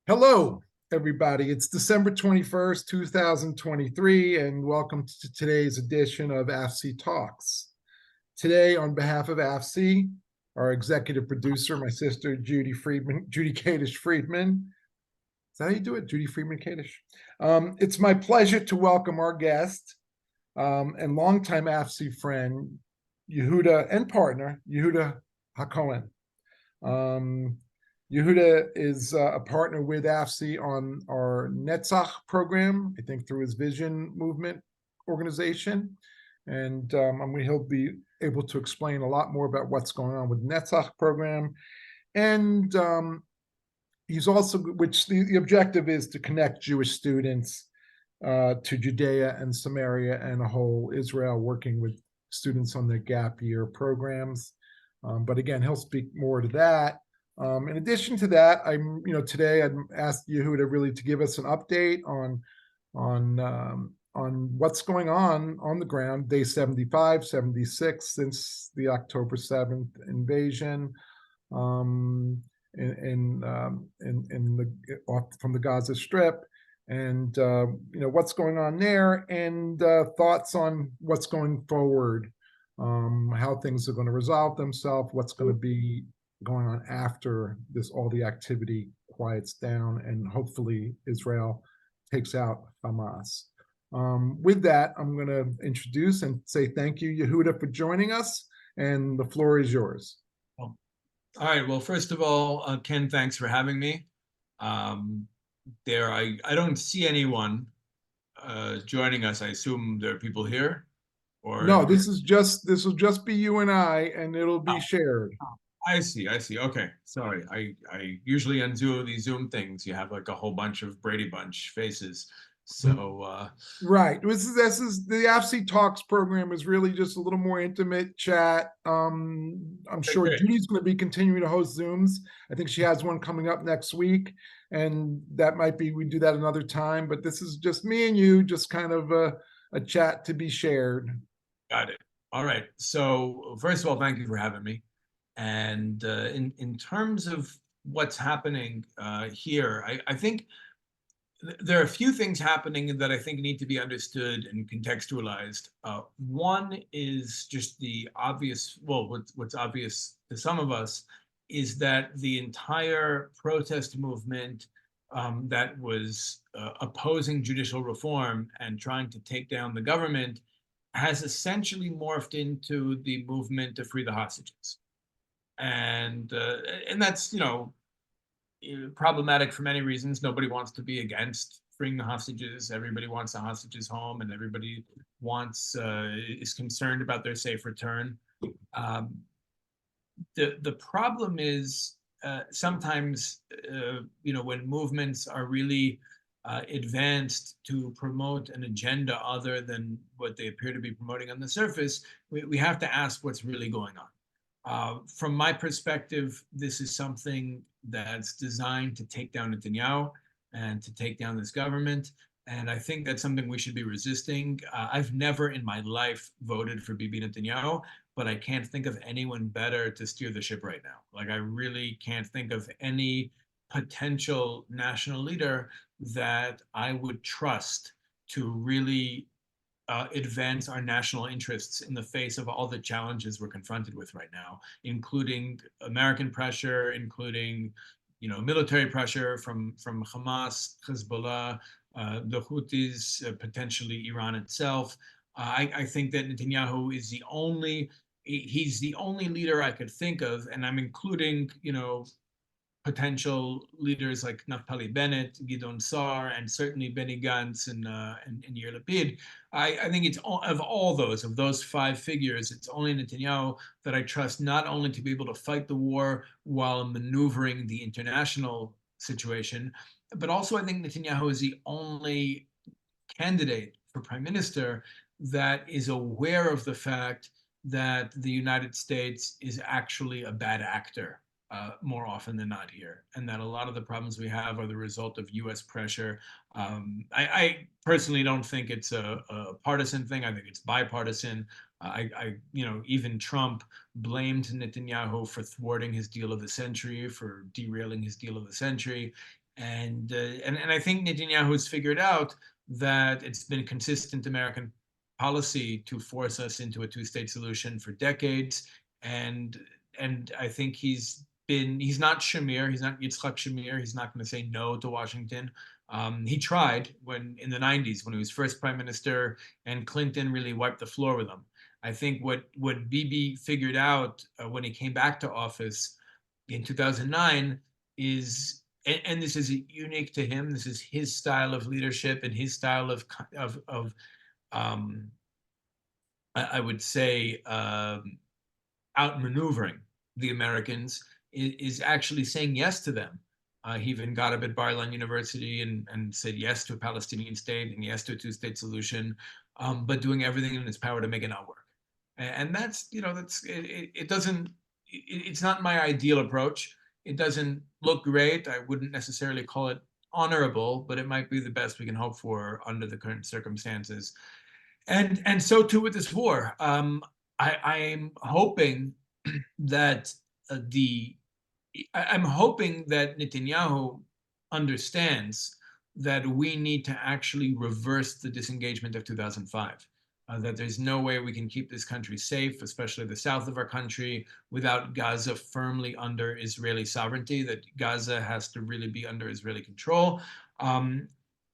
Hello, everybody. It's December 21st, 2023, and welcome to today's edition of AFSI Talks. Today, on behalf of AFSI, our executive producer, my sister, Judy Kadish Freedman. Is that how you do it? Judy Freedman Kadish. It's my pleasure to welcome our guest and longtime AFSI friend, Yehuda and partner, Yehuda HaKohen. Yehuda is a partner with AFSI on our Netzah program, I think through his Vision Movement organization. And he'll be able to explain a lot more about what's going on with Netzah program. And he's also, which the objective is to connect Jewish students to Judea and Samaria and a whole Israel, working with students on their gap year programs. But again, he'll speak more to that. In addition to that, today I'd asked Yehuda really to give us an update on what's going on the ground, day 75, 76 since the October 7th invasion, from the Gaza Strip, and what's going on there, and thoughts on what's going forward, how things are going to resolve themselves, what's going to be going on after all the activity quiets down, and hopefully Israel takes out Hamas. With that, I'm going to introduce and say thank you, Yehuda, for joining us, and the floor is yours. All right. Well, first of all, Ken, thanks for having me. I don't see anyone joining us. I assume there are people here, or no? This will just be you and I, and it'll be shared. I see. Okay. Sorry. I usually on these Zoom things, you have like a whole bunch of Brady Bunch faces. So right. This is the AFSI Talks program is really just a little more intimate chat. I'm sure Judy's going to be continuing to host Zooms. I think she has one coming up next week, and that might be we do that another time. But this is just me and you, just kind of a chat to be shared. Got it. All right. So first of all, thank you for having me. And in terms of what's happening here, I think there are a few things happening that I think need to be understood and contextualized. One is just the obvious, well, what's obvious to some of us is that the entire protest movement that was opposing judicial reform and trying to take down the government has essentially morphed into the movement to free the hostages. And that's problematic for many reasons. Nobody wants to be against freeing the hostages. Everybody wants the hostages home, and everybody is concerned about their safe return. The problem is sometimes when movements are really advanced to promote an agenda other than what they appear to be promoting on the surface, we have to ask what's really going on. From my perspective, this is something that's designed to take down Netanyahu and to take down this government. And I think that's something we should be resisting. I've never in my life voted for Bibi Netanyahu, but I can't think of anyone better to steer the ship right now. Like, I really can't think of any potential national leader that I would trust to really advance our national interests in the face of all the challenges we're confronted with right now, including American pressure, including military pressure from Hamas, Hezbollah, the Houthis, potentially Iran itself. I think that Netanyahu is he's the only leader I could think of, and I'm including potential leaders like Naftali Bennett, Gideon Sa'ar, and certainly Benny Gantz and Yair Lapid. I think it's of those five figures, it's only Netanyahu that I trust not only to be able to fight the war while maneuvering the international situation, but also I think Netanyahu is the only candidate for prime minister that is aware of the fact that the United States is actually a bad actor more often than not here, and that a lot of the problems we have are the result of U.S. pressure. I personally don't think it's a partisan thing. I think it's bipartisan. Even Trump blamed Netanyahu for thwarting his deal of the century, for derailing his deal of the century. And I think Netanyahu has figured out that it's been consistent American policy to force us into a two-state solution for decades. And I think he's not Shamir, he's not Yitzhak Shamir, he's not going to say no to Washington. He tried when in the 90s when he was first prime minister, and Clinton really wiped the floor with him. I think what Bibi figured out when he came back to office in 2009 is, and this is unique to him, this is his style of leadership and his style of I would say outmaneuvering the Americans, is actually saying yes to them. He even got up at Bar-Ilan University and said yes to a Palestinian state and yes to a two-state solution, but doing everything in his power to make it not work. And that's, it doesn't, it's not my ideal approach. It doesn't look great. I wouldn't necessarily call it honorable, but it might be the best we can hope for under the current circumstances. And so too with this war. I'm hoping that I'm hoping that Netanyahu understands that we need to actually reverse the disengagement of 2005. That there's no way we can keep this country safe, especially the south of our country, without Gaza firmly under Israeli sovereignty, that Gaza has to really be under Israeli control.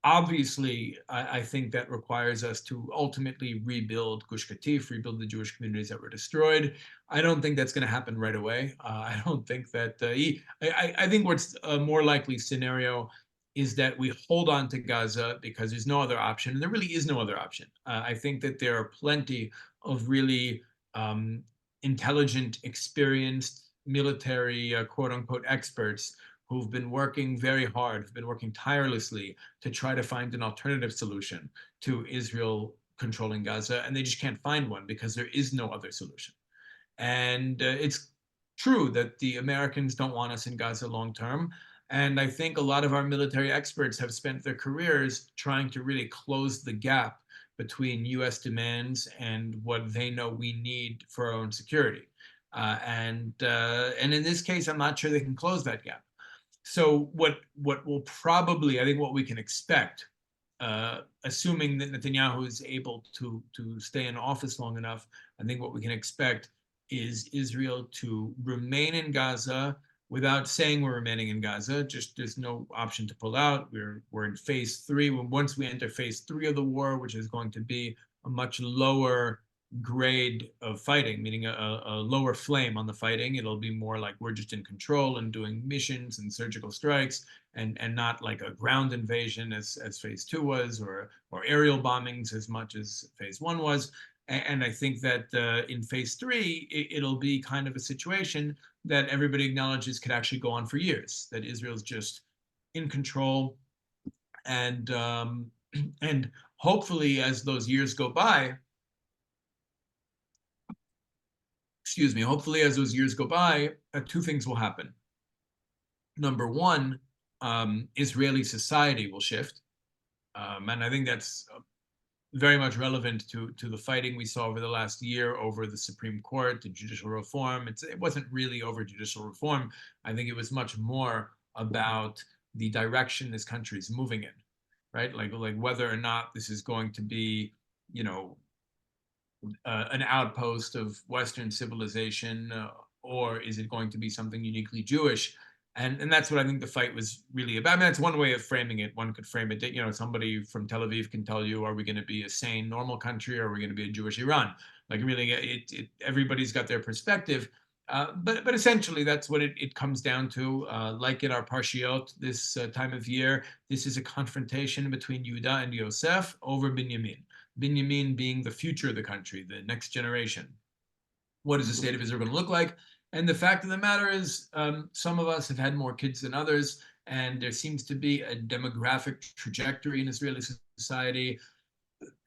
Obviously, I think that requires us to ultimately rebuild Gush Katif, rebuild the Jewish communities that were destroyed. I don't think that's going to happen right away. I don't think that, I think what's a more likely scenario is that we hold on to Gaza because there's no other option. And there really is no other option. I think that there are plenty of really intelligent, experienced military, quote unquote, experts who've been working very hard, who've been working tirelessly to try to find an alternative solution to Israel controlling Gaza, and they just can't find one because there is no other solution. And it's true that the Americans don't want us in Gaza long term. And I think a lot of our military experts have spent their careers trying to really close the gap between US demands and what they know we need for our own security. And in this case, I'm not sure they can close that gap. So what will probably, I think what we can expect, assuming that Netanyahu is able to stay in office long enough, I think what we can expect is Israel to remain in Gaza without saying we're remaining in Gaza. Just there's no option to pull out. We're in phase 3. Once we enter phase 3 of the war, which is going to be a much lower grade of fighting, meaning a lower flame on the fighting. It'll be more like we're just in control and doing missions and surgical strikes, and not like a ground invasion as phase 2 was, or aerial bombings as much as phase 1 was. And I think that in phase 3, it'll be kind of a situation that everybody acknowledges could actually go on for years, that Israel's just in control. And hopefully as those years go by, hopefully as those years go by, two things will happen. Number one, Israeli society will shift. And I think that's very much relevant to the fighting we saw over the last year over the Supreme Court, the judicial reform. It wasn't really over judicial reform. I think it was much more about the direction this country is moving in, right? Like whether or not this is going to be, an outpost of Western civilization, or is it going to be something uniquely Jewish? And that's what I think the fight was really about. I mean, that's one way of framing it. One could frame it, somebody from Tel Aviv can tell you, are we going to be a sane, normal country, or are we going to be a Jewish Iran? Like really, everybody's got their perspective. But essentially, that's what it comes down to. Like in our Parshiot this time of year, this is a confrontation between Yehuda and Yosef over Binyamin. Binyamin being the future of the country, the next generation. What is the state of Israel going to look like? And the fact of the matter is, some of us have had more kids than others, and there seems to be a demographic trajectory in Israeli society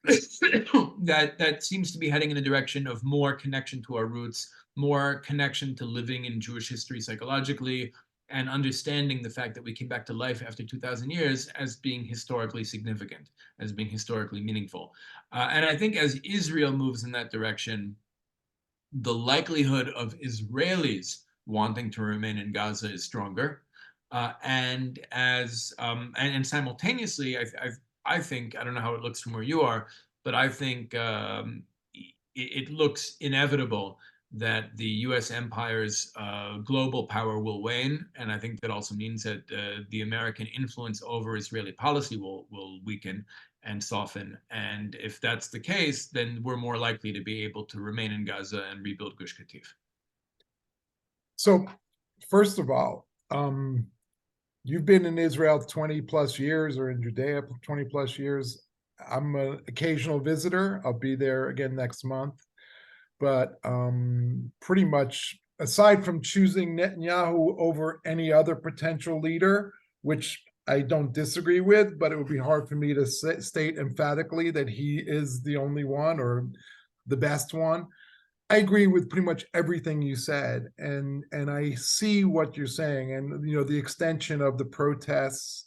that seems to be heading in the direction of more connection to our roots, more connection to living in Jewish history psychologically, and understanding the fact that we came back to life after 2,000 years as being historically significant, as being historically meaningful. And I think as Israel moves in that direction, the likelihood of Israelis wanting to remain in Gaza is stronger. And simultaneously, I think, I don't know how it looks from where you are, but I think it looks inevitable that the U.S. empire's global power will wane, and I think that also means that the American influence over Israeli policy will weaken and soften. And if that's the case, then we're more likely to be able to remain in Gaza and rebuild Gush Katif. So, first of all, you've been in Israel 20 plus years, or in Judea 20 plus years. I'm an occasional visitor. I'll be there again next month. But pretty much, aside from choosing Netanyahu over any other potential leader, which I don't disagree with, but it would be hard for me to state emphatically that he is the only one or the best one. I agree with pretty much everything you said, and I see what you're saying, and the extension of the protests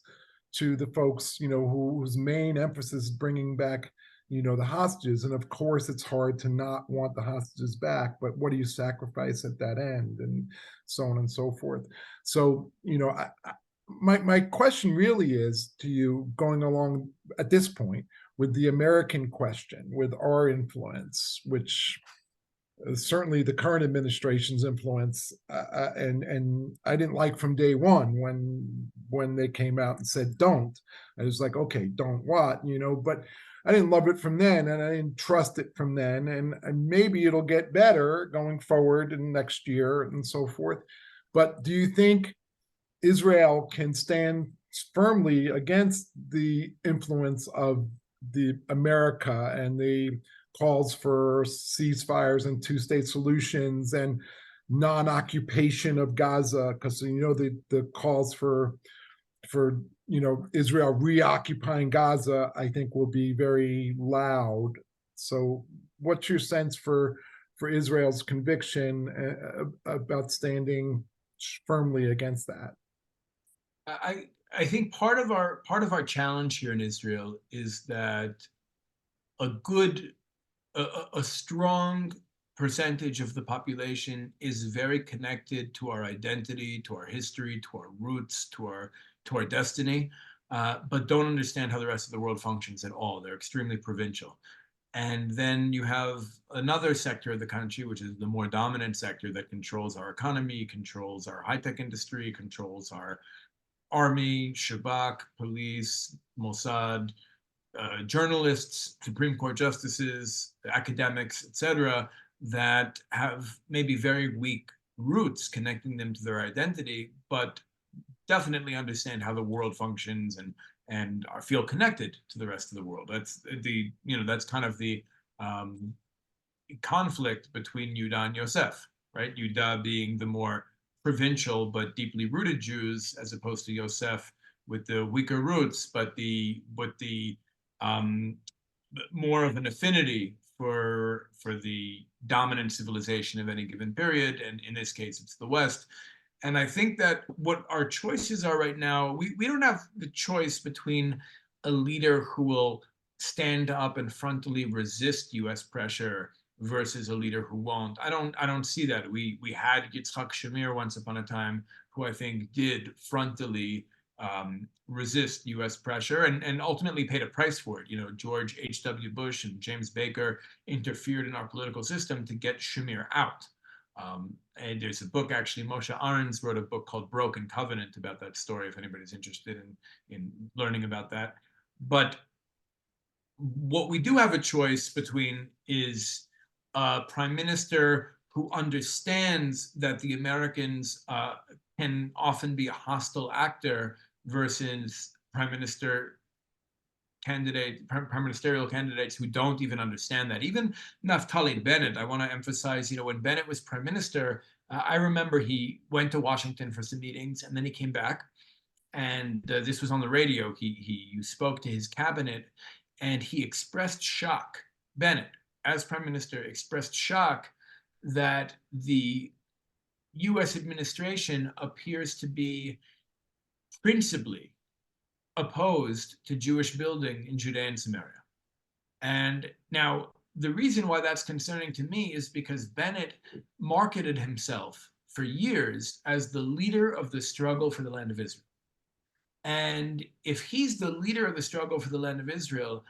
to the folks whose main emphasis is bringing back the hostages, and of course it's hard to not want the hostages back, but what do you sacrifice at that end, and so on and so forth. So my question really is to you, going along at this point with the American question, with our influence, which certainly the current administration's influence, and I didn't like from day one when they came out and said don't. I was like, okay, don't what, but I didn't love it from then, and I didn't trust it from then, and maybe it'll get better going forward in next year and so forth. But do you think Israel can stand firmly against the influence of the America and the calls for ceasefires and two-state solutions and non-occupation of Gaza? Because the calls for Israel reoccupying Gaza, I think, will be very loud. So what's your sense for Israel's conviction about standing firmly against that? I think part of our challenge here in Israel is that a strong percentage of the population is very connected to our identity, to our history, to our roots, to our destiny, but don't understand how the rest of the world functions at all. They're extremely provincial. And then you have another sector of the country, which is the more dominant sector, that controls our economy, controls our high-tech industry, controls our army, Shabak, police, Mossad, journalists, Supreme Court justices, academics, etc., that have maybe very weak roots connecting them to their identity, but definitely understand how the world functions and feel connected to the rest of the world. That's that's kind of the conflict between Yehuda and Yosef, right? Yehuda being the more provincial but deeply rooted Jews, as opposed to Yosef with the weaker roots, but the more of an affinity for the dominant civilization of any given period, and in this case, it's the West. And I think that what our choices are right now, we don't have the choice between a leader who will stand up and frontally resist U.S. pressure versus a leader who won't. I don't see that. We had Yitzhak Shamir once upon a time, who I think did frontally resist U.S. pressure and ultimately paid a price for it. George H.W. Bush and James Baker interfered in our political system to get Shamir out. And there's a book, actually, Moshe Arens wrote a book called Broken Covenant about that story, if anybody's interested in learning about that. But what we do have a choice between is a prime minister who understands that the Americans can often be a hostile actor versus prime ministerial candidates who don't even understand that. Even Naftali Bennett, I want to emphasize, when Bennett was prime minister, I remember he went to Washington for some meetings and then he came back, and this was on the radio. He spoke to his cabinet and he expressed shock. Bennett, as prime minister, expressed shock that the U.S. administration appears to be principally opposed to Jewish building in Judea and Samaria. And now the reason why that's concerning to me is because Bennett marketed himself for years as the leader of the struggle for the land of Israel. And if he's the leader of the struggle for the land of Israel,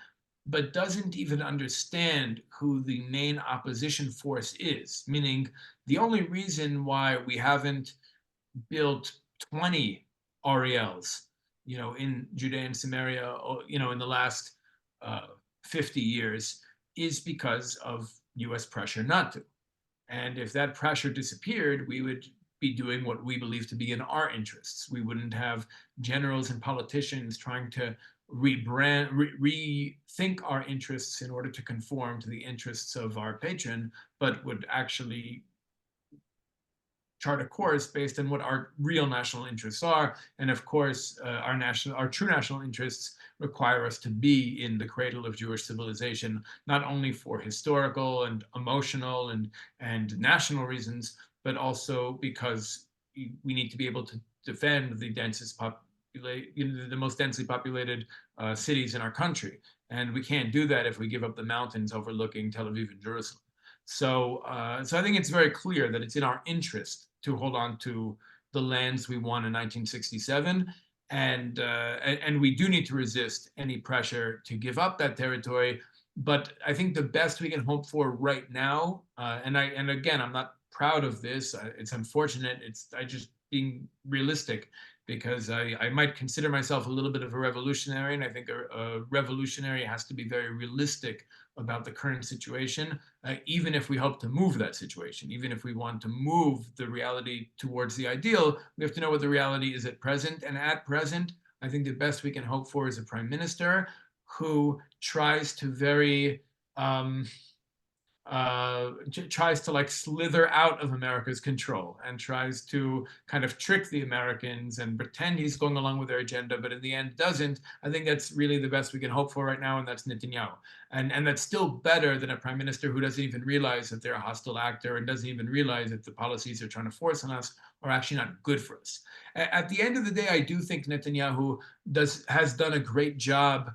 but doesn't even understand who the main opposition force is, meaning the only reason why we haven't built 20 Ariels, in Judea and Samaria, in the last 50 years, is because of US pressure not to. And if that pressure disappeared, we would be doing what we believe to be in our interests. We wouldn't have generals and politicians trying to rethink our interests in order to conform to the interests of our patron, but would actually chart a course based on what our real national interests are. And of course, our true national interests require us to be in the cradle of Jewish civilization, not only for historical and emotional and national reasons, but also because we need to be able to defend the most densely populated cities in our country. And we can't do that if we give up the mountains overlooking Tel Aviv and Jerusalem. So I think it's very clear that it's in our interest to hold on to the lands we won in 1967. And we do need to resist any pressure to give up that territory. But I think the best we can hope for right now, and again, I'm not proud of this. It's unfortunate. I just being realistic, because I might consider myself a little bit of a revolutionary, and I think a revolutionary has to be very realistic about the current situation, even if we hope to move that situation, even if we want to move the reality towards the ideal, we have to know what the reality is at present. And at present, I think the best we can hope for is a prime minister who tries to tries to slither out of America's control and tries to kind of trick the Americans and pretend he's going along with their agenda, but in the end doesn't. I think that's really the best we can hope for right now, and that's Netanyahu. And that's still better than a prime minister who doesn't even realize that they're a hostile actor and doesn't even realize that the policies they're trying to force on us are actually not good for us. At the end of the day, I do think Netanyahu has done a great job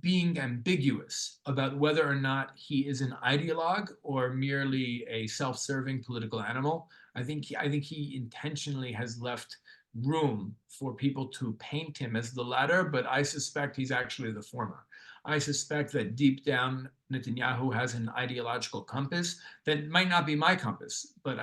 being ambiguous about whether or not he is an ideologue or merely a self-serving political animal. I think he intentionally has left room for people to paint him as the latter, but I suspect he's actually the former. I suspect that deep down, Netanyahu has an ideological compass that might not be my compass, but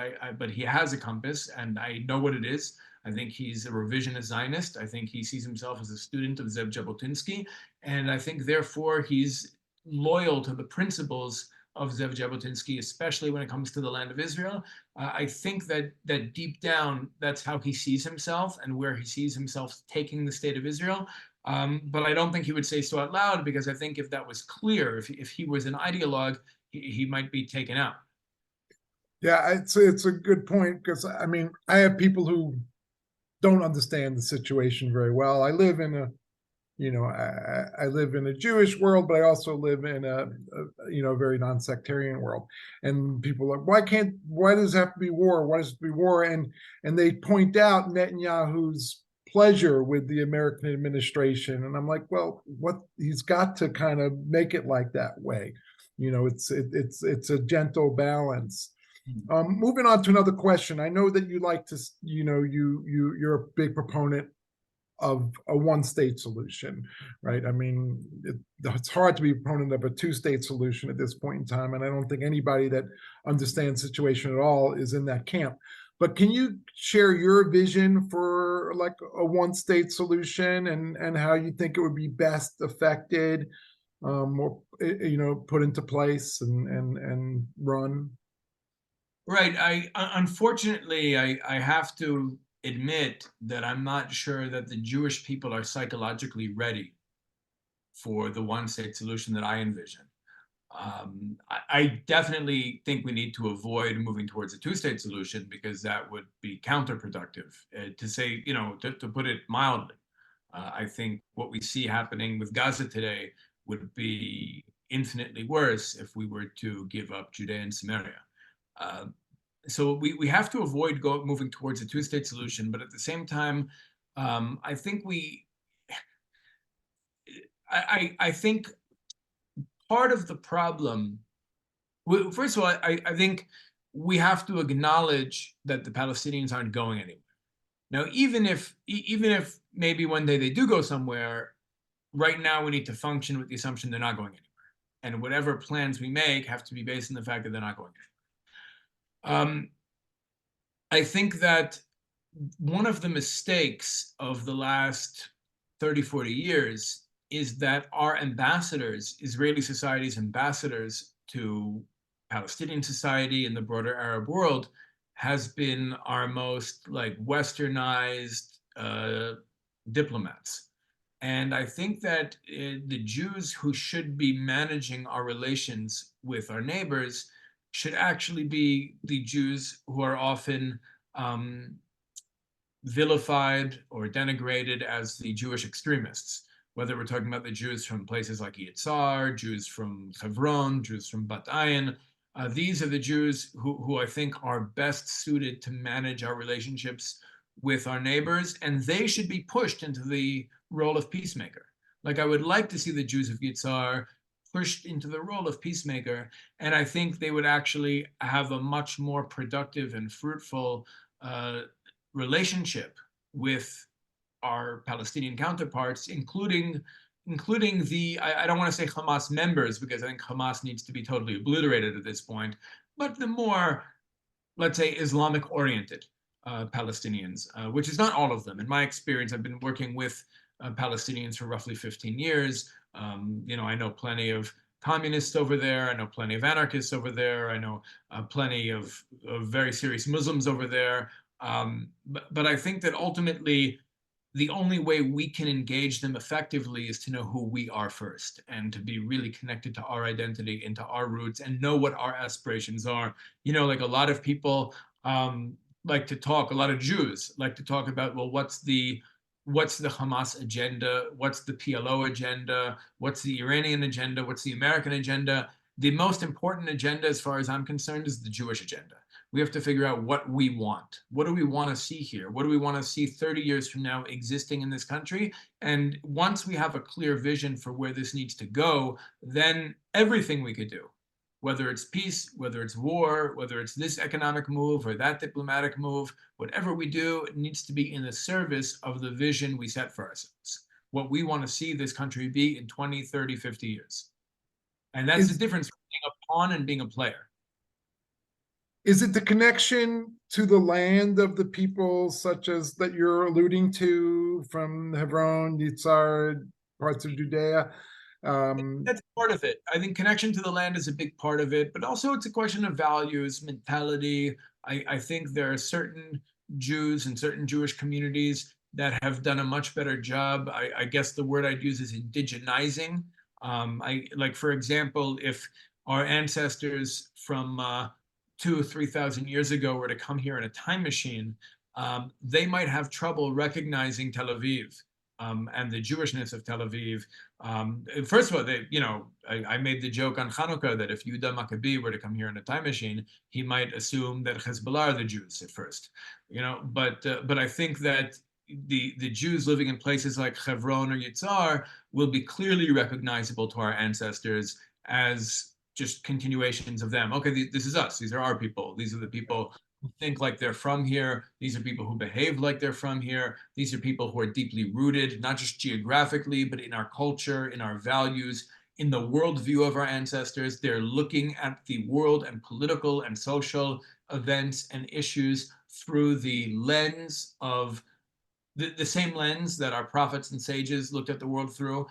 he has a compass, and I know what it is. I think he's a revisionist Zionist. I think he sees himself as a student of Zev Jabotinsky. And I think, therefore, he's loyal to the principles of Zev Jabotinsky, especially when it comes to the land of Israel. I think that deep down, that's how he sees himself and where he sees himself taking the state of Israel. But I don't think he would say so out loud, because I think if that was clear, if he was an ideologue, he might be taken out. Yeah, it's a good point, because I mean, I have people who don't understand the situation very well. I live in I live in a Jewish world, but I also live in a very non-sectarian world. And people are like, why does it have to be war? Why does it be war? And they point out Netanyahu's pleasure with the American administration. And I'm like, well, he's got to kind of make it like that way. It's a gentle balance. Moving on to another question. I know that you like to, you're a big proponent of a one-state solution, right? I mean, it's hard to be a proponent of a two-state solution at this point in time, and I don't think anybody that understands the situation at all is in that camp. But can you share your vision for like a one-state solution and how you think it would be best affected, or put into place and run? Right. Unfortunately, I have to admit that I'm not sure that the Jewish people are psychologically ready for the one-state solution that I envision. I definitely think we need to avoid moving towards a two-state solution, because that would be counterproductive, to say, to put it mildly. I think what we see happening with Gaza today would be infinitely worse if we were to give up Judea and Samaria. So we have to avoid moving towards a two-state solution, but at the same time, I think I think part of the problem, first of all, I think we have to acknowledge that the Palestinians aren't going anywhere. Now, even if maybe one day they do go somewhere, right now we need to function with the assumption they're not going anywhere. And whatever plans we make have to be based on the fact that they're not going anywhere. I think that one of the mistakes of the last 30, 40 years is that our ambassadors, Israeli society's ambassadors to Palestinian society and the broader Arab world, has been our most like westernized diplomats. And I think that the Jews who should be managing our relations with our neighbors should actually be the Jews who are often vilified or denigrated as the Jewish extremists, whether we're talking about the Jews from places like Yitzhar, Jews from Hebron, Jews from Bat Ayin. These are the Jews who I think are best suited to manage our relationships with our neighbors, and they should be pushed into the role of peacemaker. Like I would like to see the Jews of Yitzhar pushed into the role of peacemaker, and I think they would actually have a much more productive and fruitful relationship with our Palestinian counterparts, including the, I don't want to say Hamas members, because I think Hamas needs to be totally obliterated at this point, but the more, let's say, Islamic-oriented Palestinians, which is not all of them. In my experience, I've been working with Palestinians for roughly 15 years. I know plenty of communists over there. I know plenty of anarchists over there. I know plenty of very serious Muslims over there. But I think that ultimately, the only way we can engage them effectively is to know who we are first, and to be really connected to our identity and to our roots, and know what our aspirations are. Like a lot of people like to talk, a lot of Jews like to talk about, well, what's the Hamas agenda? What's the PLO agenda? What's the Iranian agenda? What's the American agenda? The most important agenda, as far as I'm concerned, is the Jewish agenda. We have to figure out what we want. What do we want to see here? What do we want to see 30 years from now existing in this country? And once we have a clear vision for where this needs to go, then everything we could do, whether it's peace, whether it's war, whether it's this economic move or that diplomatic move, whatever we do, it needs to be in the service of the vision we set for ourselves, what we want to see this country be in 20, 30, 50 years. And that's the difference between being a pawn and being a player. Is it the connection to the land of the people, such as that you're alluding to, from Hebron, Yitzhar, parts of Judea? That's part of it. I think connection to the land is a big part of it, but also it's a question of values, mentality. I think there are certain Jews and certain Jewish communities that have done a much better job. I guess the word I'd use is indigenizing. Like, for example, if our ancestors from 2,000 or 3,000 years ago were to come here in a time machine, they might have trouble recognizing Tel Aviv and the Jewishness of Tel Aviv. First of all, I made the joke on Hanukkah that if Yehuda Maccabi were to come here in a time machine, he might assume that Hezbollah are the Jews at first. But I think that the Jews living in places like Hebron or Yitzhar will be clearly recognizable to our ancestors as just continuations of them. Okay, this is us. These are our people. These are the people who think like they're from here. These are people who behave like they're from here. These are people who are deeply rooted, not just geographically, but in our culture, in our values, in the worldview of our ancestors. They're looking at the world and political and social events and issues through the lens of the same lens that our prophets and sages looked at the world through,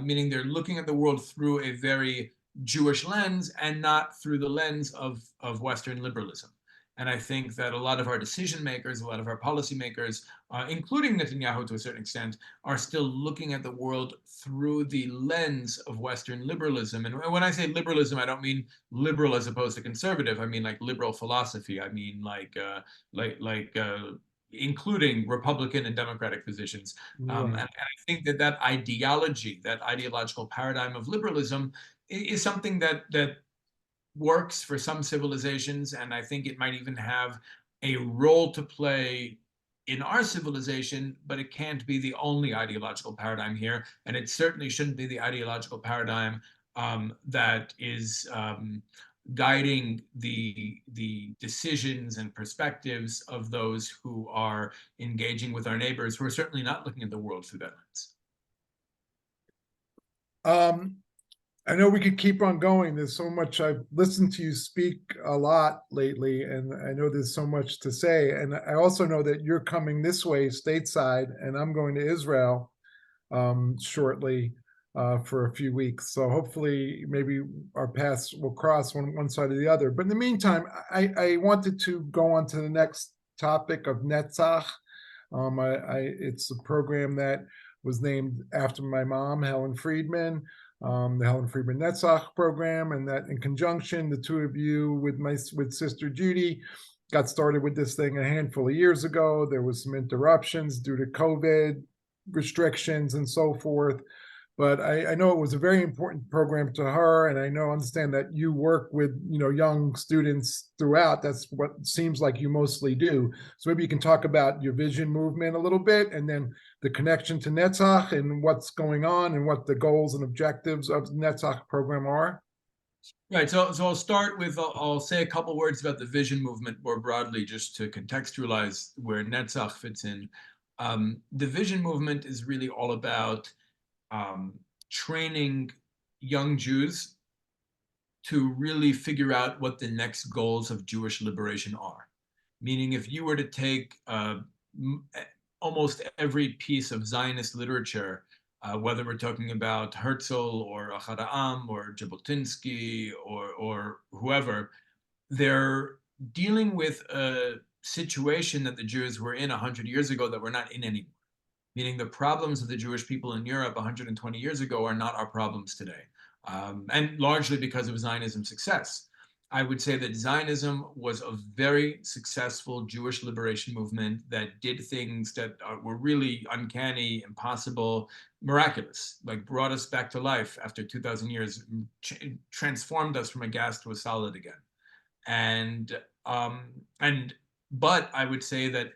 meaning they're looking at the world through a very Jewish lens and not through the lens of Western liberalism. And I think that a lot of our decision makers, a lot of our policymakers, including Netanyahu to a certain extent, are still looking at the world through the lens of Western liberalism. And when I say liberalism, I don't mean liberal as opposed to conservative. I mean like liberal philosophy. I mean like including Republican and Democratic positions. And I think that ideology, that ideological paradigm of liberalism is something that works for some civilizations, and I think it might even have a role to play in our civilization, but it can't be the only ideological paradigm here, and it certainly shouldn't be the ideological paradigm that is guiding the decisions and perspectives of those who are engaging with our neighbors, who are certainly not looking at the world through that lens. I know we could keep on going. There's so much. I've listened to you speak a lot lately, and I know there's so much to say. And I also know that you're coming this way stateside, and I'm going to Israel shortly for a few weeks. So hopefully, maybe our paths will cross one side or the other. But in the meantime, I wanted to go on to the next topic of Netzach. It's a program that was named after my mom, Helen Freedman. The Helen Freedman Netzah Program, and that in conjunction, the two of you with Sister Judy got started with this thing a handful of years ago. There was some interruptions due to COVID restrictions and so forth. But I know it was a very important program to her, and I understand that you work with young students throughout. That's what seems like you mostly do. So maybe you can talk about your vision movement a little bit, and then the connection to Netzach and what's going on and what the goals and objectives of the Netzach program are. Right. So I'll start with, I'll say a couple words about the vision movement more broadly, just to contextualize where Netzach fits in. The vision movement is really all about training young Jews to really figure out what the next goals of Jewish liberation are. Meaning, if you were to take almost every piece of Zionist literature, whether we're talking about Herzl or Ahad Ha'am or Jabotinsky or whoever, they're dealing with a situation that the Jews were in 100 years ago that we're not in anymore. Meaning the problems of the Jewish people in Europe 120 years ago are not our problems today. And largely because of Zionism's success. I would say that Zionism was a very successful Jewish liberation movement that did things that were really uncanny, impossible, miraculous, like brought us back to life after 2,000 years, transformed us from a gas to a solid again. But I would say that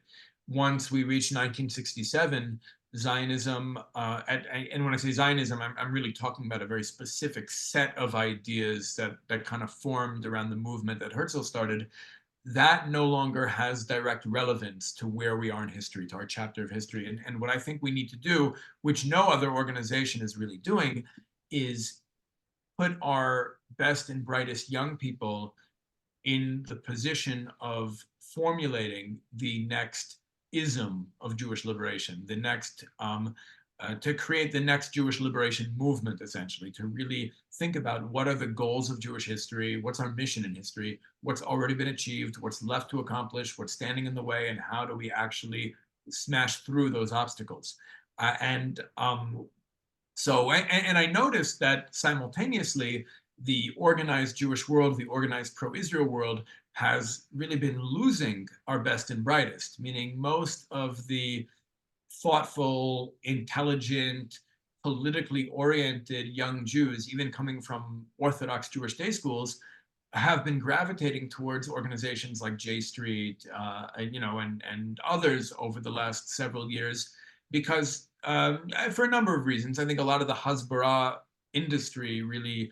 once we reached 1967, Zionism, and when I say Zionism, I'm really talking about a very specific set of ideas that kind of formed around the movement that Herzl started. That no longer has direct relevance to where we are in history, to our chapter of history. And what I think we need to do, which no other organization is really doing, is put our best and brightest young people in the position of formulating the next ism of Jewish liberation, the next, to create the next Jewish liberation movement, essentially, to really think about what are the goals of Jewish history, what's our mission in history, what's already been achieved, what's left to accomplish, what's standing in the way, and how do we actually smash through those obstacles. So I noticed that simultaneously, the organized Jewish world, the organized pro-Israel world, has really been losing our best and brightest, meaning most of the thoughtful, intelligent, politically oriented young Jews, even coming from Orthodox Jewish day schools, have been gravitating towards organizations like J Street, and others over the last several years, because for a number of reasons. I think a lot of the Hasbara industry really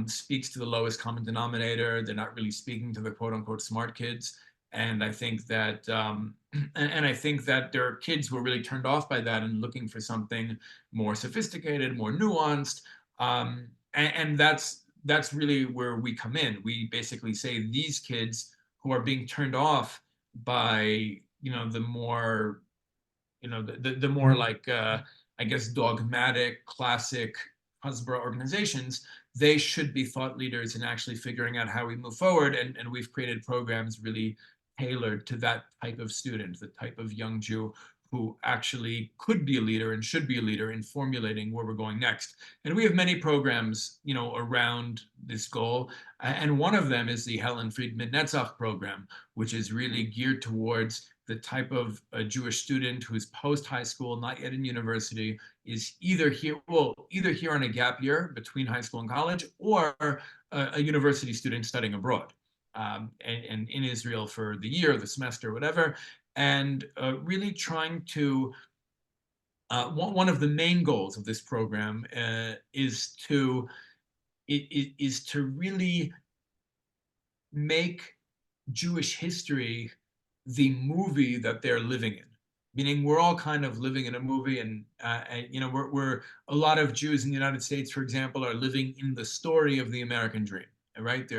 speaks to the lowest common denominator. They're not really speaking to the quote unquote smart kids. And I think that I think that there are kids who are really turned off by that and looking for something more sophisticated, more nuanced. And that's really where we come in. We basically say these kids who are being turned off by the more like I guess dogmatic, classic Hasbara organizations, they should be thought leaders in actually figuring out how we move forward. And we've created programs really tailored to that type of student, the type of young Jew who actually could be a leader and should be a leader in formulating where we're going next. And we have many programs, around this goal. And one of them is the Helen Freedman Netzah Program, which is really geared towards the type of a Jewish student who's post-high school, not yet in university, is either here on a gap year between high school and college, or a university student studying abroad, and in Israel for the year, the semester, whatever, and really trying to, one of the main goals of this program is to really make Jewish history the movie that they're living in. Meaning we're all kind of living in a movie, and you know, we're a lot of Jews in the United States, for example, are living in the story of the American dream, right?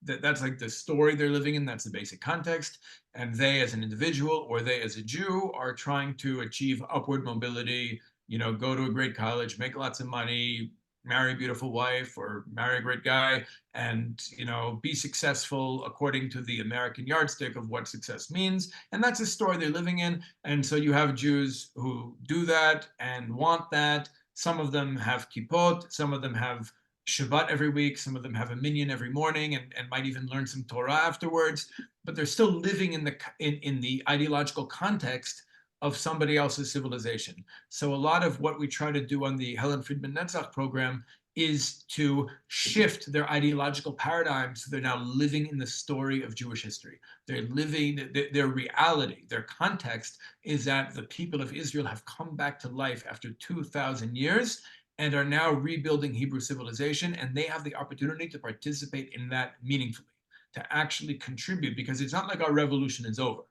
That's like the story they're living in. That's the basic context. And they, as an individual, or they as a Jew, are trying to achieve upward mobility. You know, go to a great college, make lots of money, marry a beautiful wife, or marry a great guy, and, you know, be successful according to the American yardstick of what success means. And that's a story they're living in. And so you have Jews who do that and want that. Some of them have kippot, some of them have Shabbat every week, some of them have a minyan every morning, and might even learn some Torah afterwards, but they're still living in the ideological context of somebody else's civilization. So a lot of what we try to do on the Helen Freedman Netzah program is to shift their ideological paradigm so they're now living in the story of Jewish history. They're living, their reality, their context is that the people of Israel have come back to life after 2,000 years and are now rebuilding Hebrew civilization, and they have the opportunity to participate in that meaningfully, to actually contribute, because it's not like our revolution is over.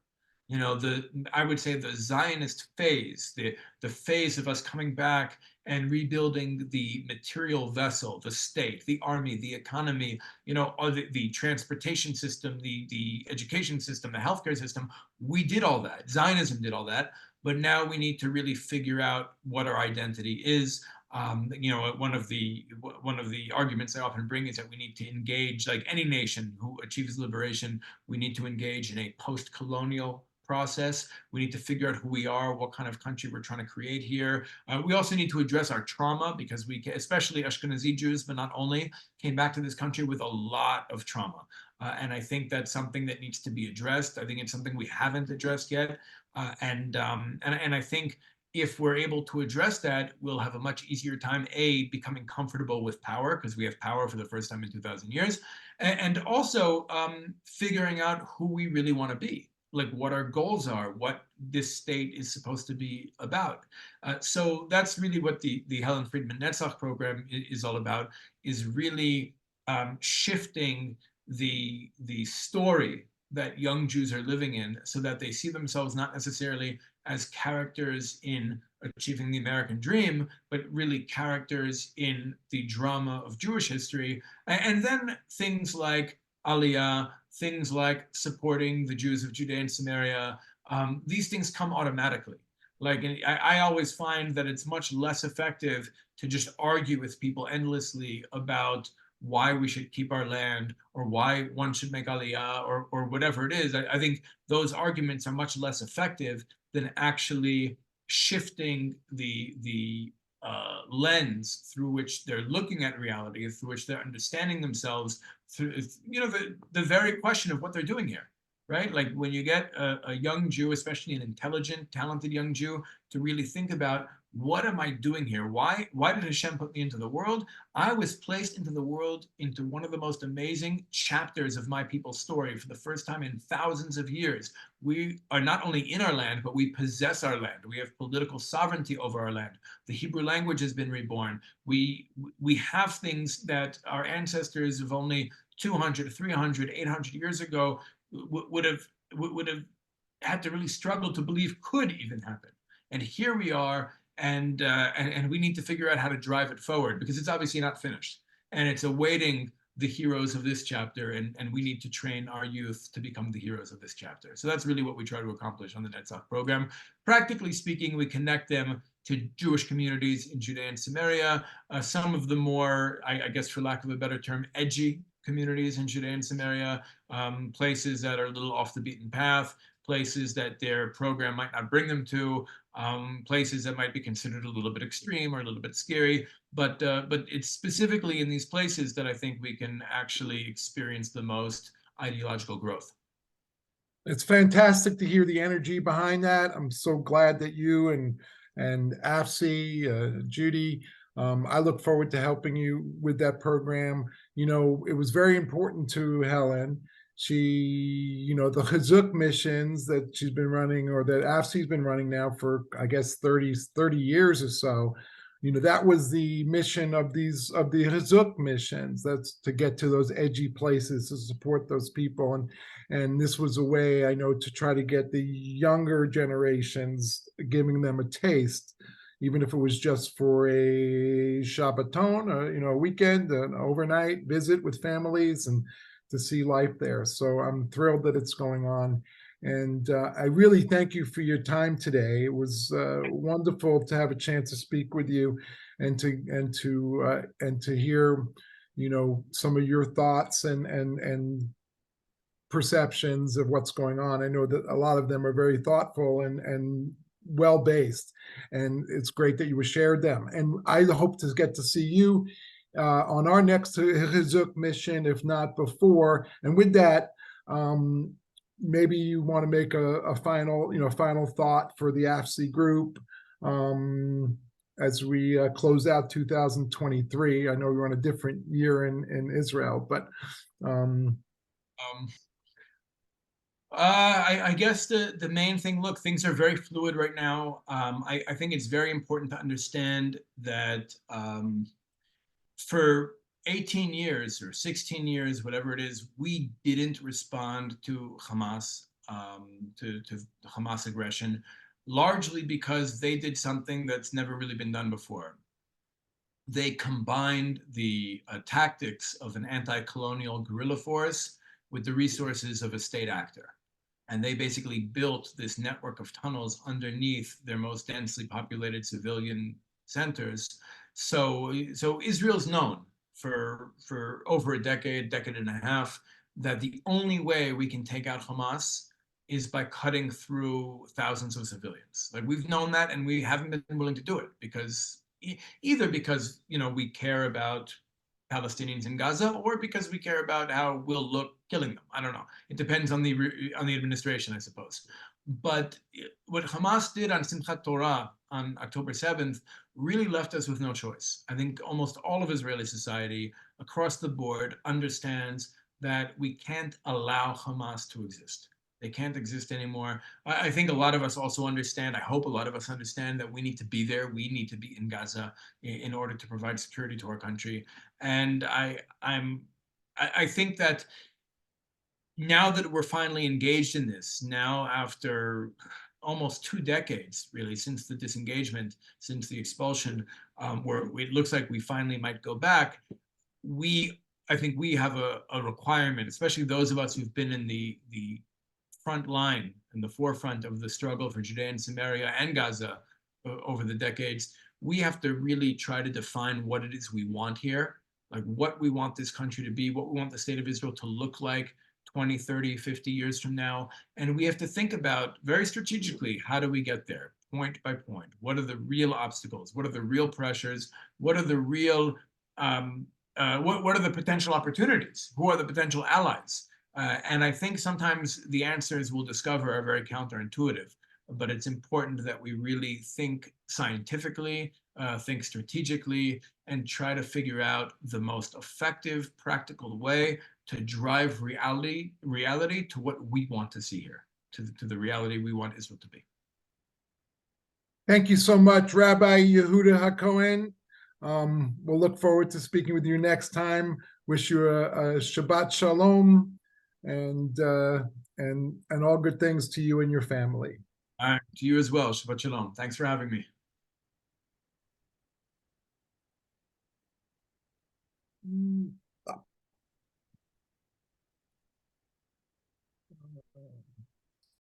You know, I would say the Zionist phase, the phase of us coming back and rebuilding the material vessel, the state, the army, the economy, you know, or the transportation system, the education system, the healthcare system, we did all that. Zionism did all that, but now we need to really figure out what our identity is. You know, one of the arguments I often bring is that we need to engage, like any nation who achieves liberation, we need to engage in a post-colonial process. We need to figure out who we are, what kind of country we're trying to create here. We also need to address our trauma, because we, especially Ashkenazi Jews, but not only, came back to this country with a lot of trauma. And I think that's something that needs to be addressed. I think it's something we haven't addressed yet. And I think if we're able to address that, we'll have a much easier time, becoming comfortable with power, because we have power for the first time in 2,000 years, and also figuring out who we really want to be, like what our goals are, what this state is supposed to be about. So that's really what the Helen Freedman Netzah program is all about, is really shifting the story that young Jews are living in, so that they see themselves not necessarily as characters in achieving the American dream, but really characters in the drama of Jewish history. And then things like Aliyah, things like supporting the Jews of Judea and Samaria, these things come automatically. Like, I always find that it's much less effective to just argue with people endlessly about why we should keep our land, or why one should make Aliyah, or whatever it is. I think those arguments are much less effective than actually shifting the lens through which they're looking at reality, through which they're understanding themselves, through, you know, the very question of what they're doing here, right? Like when you get a young Jew, especially an intelligent, talented young Jew, to really think about, what am I doing here? Why did Hashem put me into the world? I was placed into the world, into one of the most amazing chapters of my people's story for the first time in thousands of years. We are not only in our land, but we possess our land. We have political sovereignty over our land. The Hebrew language has been reborn. We have things that our ancestors of only 200, 300, 800 years ago would have had to really struggle to believe could even happen. And here we are, and we need to figure out how to drive it forward, because it's obviously not finished, and it's awaiting the heroes of this chapter, and we need to train our youth to become the heroes of this chapter. So that's really what we try to accomplish on the Netzach program. Practically speaking, we connect them to Jewish communities in Judea and Samaria, some of the more, I guess for lack of a better term, edgy communities in Judea and Samaria, places that are a little off the beaten path, places that their program might not bring them to, places that might be considered a little bit extreme or a little bit scary, but it's specifically in these places that I think we can actually experience the most ideological growth. It's fantastic to hear the energy behind that. I'm so glad that you and AFSI, Judy, I look forward to helping you with that program. You know, it was very important to Helen. She, you know, the Chizuk missions that she's been running, or that AFSI's been running now for, I guess, 30 years or so, that was the mission of the Hizuk missions. That's to get to those edgy places to support those people. And this was a way, I know, to try to get the younger generations, giving them a taste, even if it was just for a Shabbaton, a weekend, an overnight visit with families, and to see life there. So I'm thrilled that it's going on. And I really thank you for your time today. It was wonderful to have a chance to speak with you, and to hear, some of your thoughts and perceptions of what's going on. I know that a lot of them are very thoughtful and well based, and it's great that you shared them. And I hope to get to see you on our next Hizuk mission, if not before. And with that, maybe you want to make a final thought for the AFSI group as we close out 2023. I know we're on a different year in Israel, but I guess the main thing, look, things are very fluid right now. I think it's very important to understand that for 18 years or 16 years, whatever it is, we didn't respond to Hamas, to Hamas aggression, largely because they did something that's never really been done before. They combined the tactics of an anti-colonial guerrilla force with the resources of a state actor. And they basically built this network of tunnels underneath their most densely populated civilian centers. So Israel's known for over a decade and a half, that the only way we can take out Hamas is by cutting through thousands of civilians. Like, we've known that, and we haven't been willing to do it because either because we care about Palestinians in Gaza, or because we care about how we'll look killing them. I don't know. It depends on the administration, I suppose. But what Hamas did on Simchat Torah on October 7th really left us with no choice. I think almost all of Israeli society across the board understands that we can't allow Hamas to exist. They can't exist anymore. I think a lot of us also understand, I hope a lot of us understand, that we need to be there. We need to be in Gaza in order to provide security to our country. And I think that now that we're finally engaged in this, now after almost 2 decades, really, since the disengagement, since the expulsion, where it looks like we finally might go back, I think we have a requirement, especially those of us who've been in the front line, in the forefront of the struggle for Judea and Samaria and Gaza over the decades. We have to really try to define what it is we want here, like what we want this country to be, what we want the state of Israel to look like 20, 30, 50 years from now. And we have to think about very strategically, how do we get there, point by point? What are the real obstacles? What are the real pressures? What are the real, what are the potential opportunities? Who are the potential allies? And I think sometimes the answers we'll discover are very counterintuitive, but it's important that we really think scientifically, think strategically, and try to figure out the most effective, practical way to drive reality to what we want to see here, to the reality we want Israel to be. Thank you so much, Rabbi Yehuda HaKohen. We'll look forward to speaking with you next time. Wish you a Shabbat Shalom, and all good things to you and your family. All right, to you as well. Shabbat Shalom. Thanks for having me.